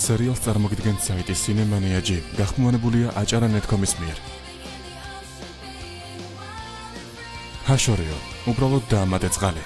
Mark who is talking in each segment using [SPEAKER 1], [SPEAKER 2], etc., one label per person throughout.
[SPEAKER 1] სერიალს წარმოგიდგენთ საიტი Cinemania.gr, გახმოვანებულია აჭარა.net.com-ის მიერ. ჰაშორიო, უბრალოდ დაამატე წყალი.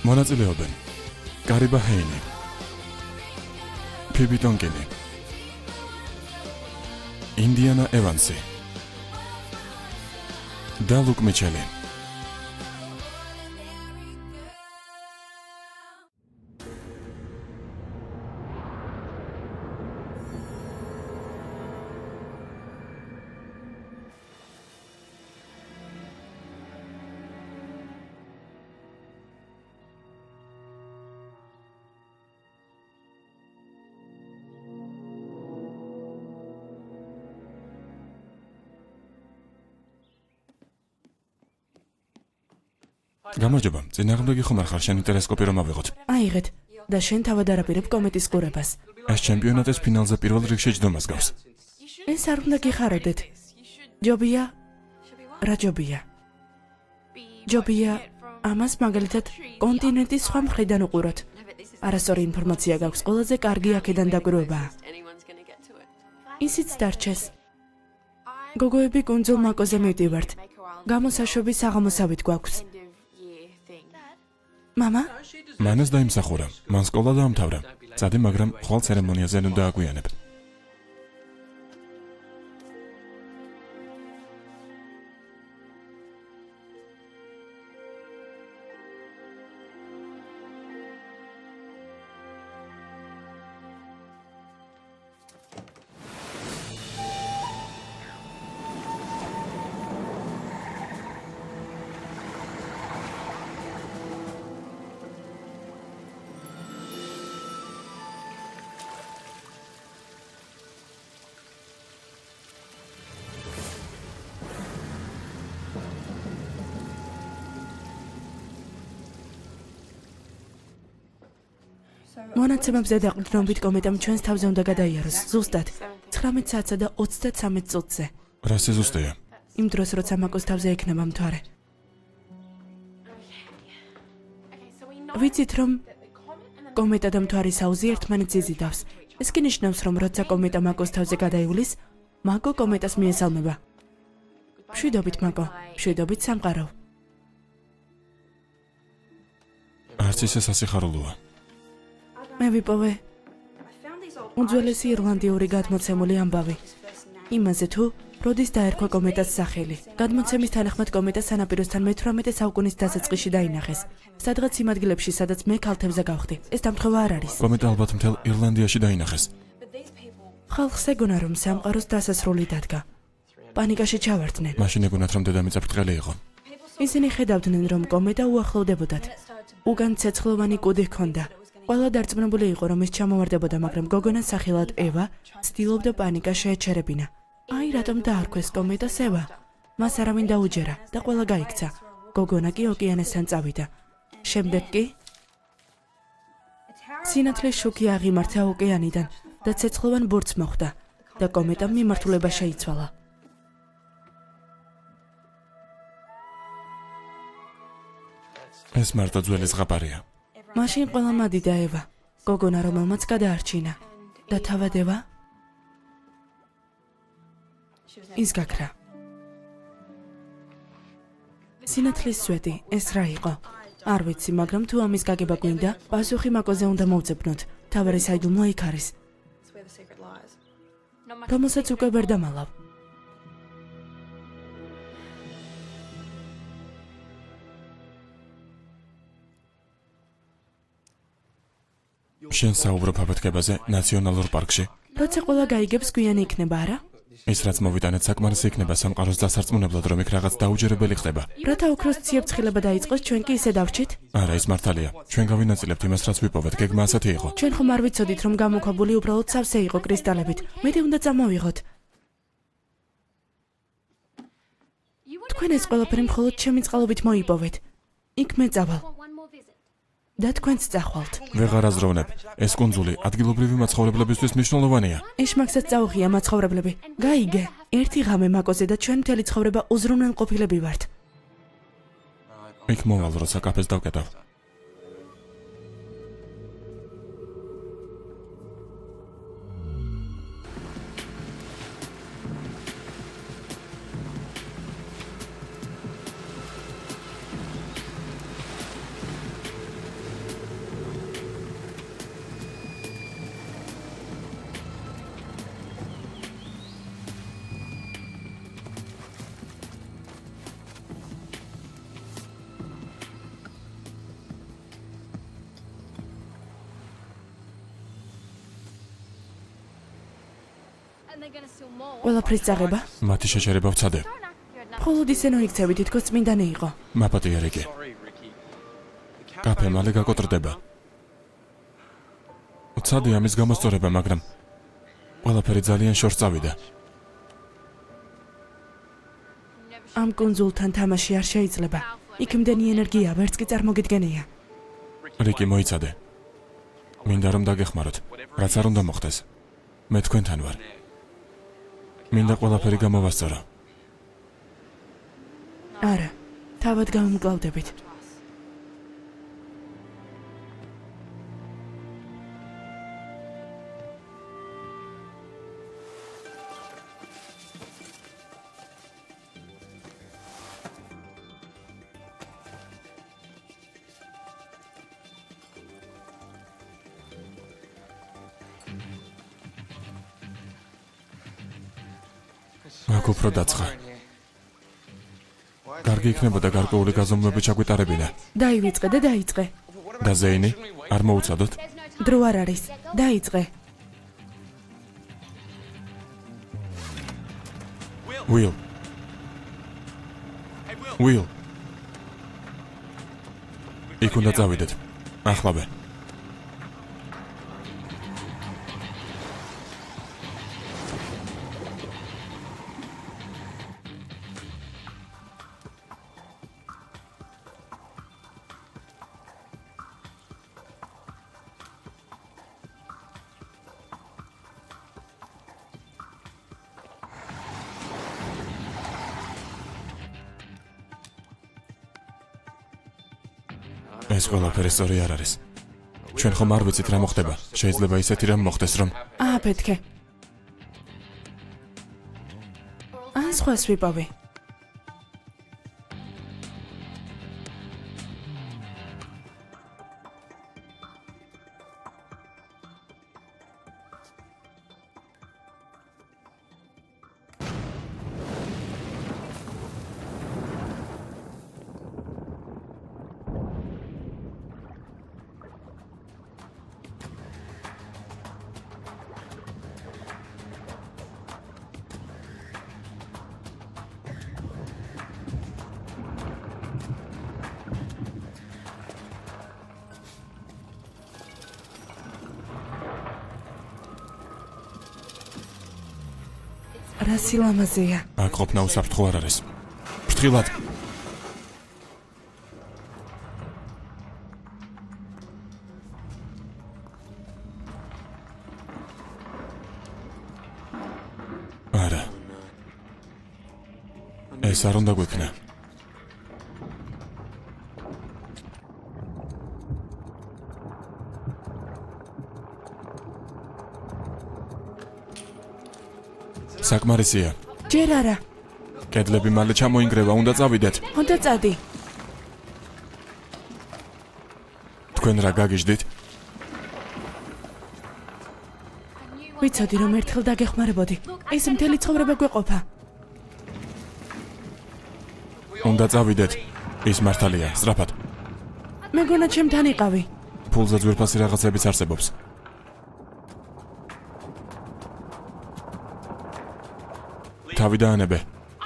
[SPEAKER 1] მონაწილეობენ კარიბა ჰეინი, ფიბი ტონკინი, ინდიანა ევანსი და ლუკ მიჩელი. გამარჯობა, წინააღმდეგი ხომ არ ხარ, შენი ტელესკოპი რომ ავიღოთ.
[SPEAKER 2] აიღეთ და შენ თავად არაპირებ კომეტის ყურებას.
[SPEAKER 1] ეს ჩემპიონატის ფინალზე პირველ რიგში ჯდომას გავს.
[SPEAKER 2] ეს არ უნდა გიხარებდეთ. ჯობია, რა ჯობია? ჯობია ამას მაგალითად კონტინენტის სხვა მხრიდან უყუროთ. არასწორი ინფორმაცია გაქვს, ყველაზე კარგი აქედან დაკვირვებაა. ისიც დარჩეს. გოგოები კუნძულ მაკოზე მივდივართ. გამოსაშვები საღამოსავით გვაქვს. მამა?
[SPEAKER 1] მანას დაიმსახურა, მან სკოლა დაამთავრა. წადი, მაგრამ ხვალ ცერემონიაზე ნუ დააგვიანებ.
[SPEAKER 2] მონაცემებზე დაყრდნობით კომეტამ ჩვენს თავზე უნდა გადაიაროს, ზუსტად 19 საათსა და 33 წუთზე.
[SPEAKER 1] რა ზუსტია?
[SPEAKER 2] იმ დროს, როცა მაკოს თავზე ექნება მთვარე. ვიცით, რომ კომეტა და მთვარის აუზი ერთმანეთს იზიდავს. ეს კი ნიშნავს, რომ როცა კომეტა მაკოს თავზე გადაივლის, მაკო კომეტას მიესალმება. მშვიდობით, მაკო, მშვიდობით სამყარო.
[SPEAKER 1] არც ისე სასიხარულოა.
[SPEAKER 2] მე ვიპოვე უძველესი ირლანდიური გადმოცემული ამბავი. იმაზე თუ როდის დაერქვა კომეტას სახელი. გადმოცემის თანახმად კომეტა სანაპიროსთან მე-18 საუკუნის დასაწყისში დაინახეს. სადღაც იმ ადგილებში, სადაც მე ქალთევზე გავხდი. ეს დამთხოვა არ არის.
[SPEAKER 1] კომეტა ალბათ მთელ ირლანდიაში დაინახეს.
[SPEAKER 2] ხალხს ეგონა, რომ სამყაროს დასასრული დადგა. პანიკაში ჩავარდნენ.
[SPEAKER 1] მაშინ ეგონათ, რომ დედამიწა ბრტყელი იყო.
[SPEAKER 2] ისინი ხედავდნენ, რომ კომეტა უახლოვდებოდათ. უგან ცეცხლოვანი კუდი ჰქონდა. ყველა დარწმუნებული იყო, რომ ის ჩამოვარდებოდა, მაგრამ გოგონას სახელად ევა ცდილობდა პანიკა შეეჩერებინა. აი, რატომ დაარქვეს კომეტას ევა? მას არავინ დაუჯერა და ყველა გაიქცა. გოგონა კი ოკეანესთან წავიდა. შემდეგ კი სინათლის შუქი აღიმართა ოკეანიდან და ცეცხლოვან ბურთს მოხვდა და კომეტამ მიმართულება შეიცვალა.
[SPEAKER 1] ეს მარტო ძველი ზღაპარია.
[SPEAKER 2] მაშინ ყველა მადიდა ევა, გოგონა რომელმაც გადაარჩინა და თავად ევა ის გაქრა. სინათლის სვეტი, ეს რა იყო? არ ვიცი, მაგრამ თუ ამის გაგება გვინდა, პასუხი მაკოზე უნდა მოვძებნოთ. თავარი საიდუმლო იქ არის, რომელსაც უკვე ვერ დამალავ.
[SPEAKER 1] შენ საუბრობ აფეთქებაზე ნაციონალურ პარკში.
[SPEAKER 2] როცა ყველა გაიგებს, გვიანი იქნება, არა?
[SPEAKER 1] ის რაც მოვიტანეთ საკმარისი იქნება სამყაროს დასარწმუნებლად, რომ იქ რაღაც დაუჯერებელი ხდება.
[SPEAKER 2] რათა ოქროს ციებ-ცხილება დაიწყოს, ჩვენ კი ისე დავჭით?
[SPEAKER 1] არა, ის მართალია. ჩვენ გავინაწილებთ იმას, რაც ვიპოვეთ. გეგმა ასეთი იყო.
[SPEAKER 2] ჩვენ ხომ არ ვიცოდით, რომ გამოქვაბული უბრალოდ სავსე იყო კრისტალებით. მეტი უნდა წამოვიღოთ. თქვენ ეს ყველაფერი მხოლოდ ჩემი წყალობით მოიპოვეთ. იქ მე წავალ. და თქვენც წახვალთ.
[SPEAKER 1] ვეღარ აზროვნებ. ეს კუნძული ადგილობრივი მაცხოვრებლებისთვის მნიშვნელოვანია.
[SPEAKER 2] ეშმაკსაც წაუღია მაცხოვრებლები. გაიგე. ერთი ღამე მაკოზე და ჩვენ მთელი ცხოვრება უზრუნველყოფილები ვართ.
[SPEAKER 1] იქ მოვალ, როცა კაფეს დავკეტავ.
[SPEAKER 2] ყველაფრის წაღება?
[SPEAKER 1] მათი შეჩერება ვცადე.
[SPEAKER 2] მხოლოდ ისენო იქცევი, თითქოს წმინდანი იყო.
[SPEAKER 1] მაპატია რიკი. კაფე მალე გაკოტრდება. ვცადე ამის გამოსწორება, მაგრამ ყველაფერი ძალიან შორს წავიდა.
[SPEAKER 2] ამ კუნძულთან თამაში არ შეიძლება. იქ იმდენი ენერგია, ვერც კი წარმოგიდგენია.
[SPEAKER 1] რიკი მოიცადე. მინდა რომ დაგეხმაროთ. რაც არ უნდა მოხდეს. მე თქვენთან ვარ. მინდა ყველაფერი გამოვასწორო.
[SPEAKER 2] არა, თავად გამომკლავდებით.
[SPEAKER 1] აქ უფრო დაცხა. კარგი იქნებოდა გარკვეული გაზომვები ჩაგვიტარებინა.
[SPEAKER 2] დაივიწყე და დაიწყე.
[SPEAKER 1] და ზეინი, არ მოუცადოთ?
[SPEAKER 2] დრო არ არის. დაიწყე.
[SPEAKER 1] Will. Will. იქ უნდა წავიდეთ. ახლავე. ეს ყველაფერი სწორი არ არის. ჩვენ ხომ არ ვიცით რა მოხდება. შეიძლება ისეთი რამ მოხდეს, რომ
[SPEAKER 2] ააფეთქე. ან სხვას ვიპოვე. რა სილამაზეა.
[SPEAKER 1] აქ ყოფნა უსაფრთხო არ არის. ფრთხილად. არა. ეს არ უნდა გვექნა. საკმარისია.
[SPEAKER 2] ჯერ არა.
[SPEAKER 1] კედლები მალე ჩამოინგრევა, უნდა წავიდეთ.
[SPEAKER 2] უნდა წადი.
[SPEAKER 1] თქვენ რა გაგიჟდით?
[SPEAKER 2] ვიცოდი რომ ერთხელ დაგეხმარებოდი. ეს მთელი ცხოვრება გვეყოფა.
[SPEAKER 1] უნდა წავიდეთ. ის მართალია, სწრაფად.
[SPEAKER 2] მეგონა ჩემთან იყავი.
[SPEAKER 1] ფულზე ძვირფასი რაღაცებიც არსებობს. თავი დაანებე.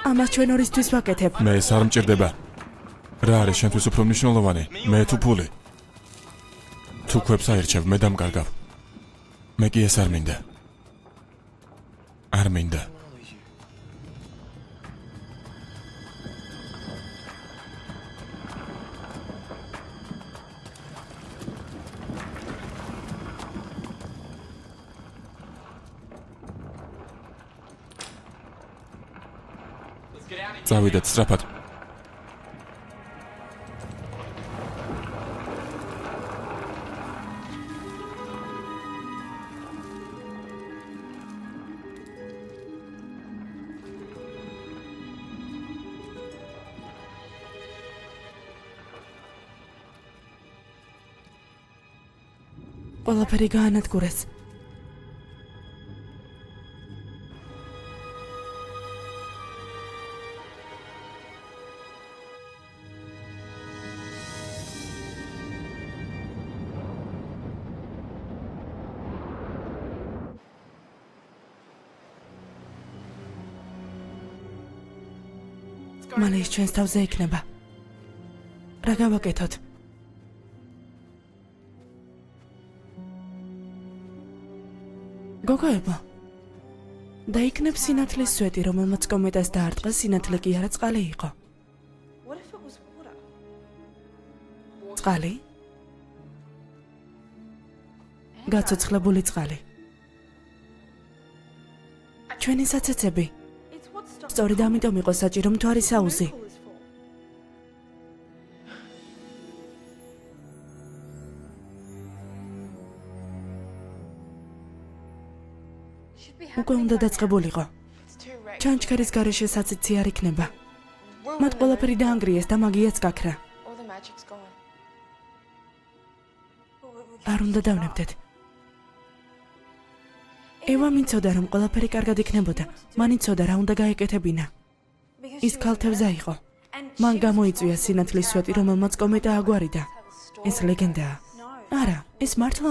[SPEAKER 2] ამას ჩვენ ორისთვის ვაკეთებ.
[SPEAKER 1] მე ეს არ მჭირდება. რა არის შენთვის უფრო მნიშვნელოვანი? მე თუ ფული? თუ ქვებს აირჩევ, მე დამკარგავ. მე კი ეს არ მინდა. არ მინდა. წავიდეთ სწრაფად.
[SPEAKER 2] ყველაფერი გაანადგურეს. მალე ის ჩვენს თავზე იქნება. რა გავაკეთოთ? გოგოებო, დაიქნებ სინათლის სვეტი, რომელმაც კომეტას დაარტყა, სინათლე კი არა წყალი იყო. წყალი? გაცოცხლებული წყალი. ჩვენი საცეცები. სწორედ ამიტომ იყო საჭირო მთვარის აუზი. უკვე უნდა დაწყებულიყო. ჩანჩქერის გარეშე საცეცი არ იქნება. მათ ყველაფერი დაანგრიეს და მაგიაც გაქრა. არ უნდა დავნებდეთ. ევა მიცოდა, რომ ყველაფერი კარგად იქნებოდა. მან იცოდა, რა უნდა გაეკეთებინა. ის ქალთევზა იყო. მან გამოიწვია სინათლის სვეტი, რომელმაც კომეტა აგვარიდა. ეს ლეგენდაა. არა, ეს მართლა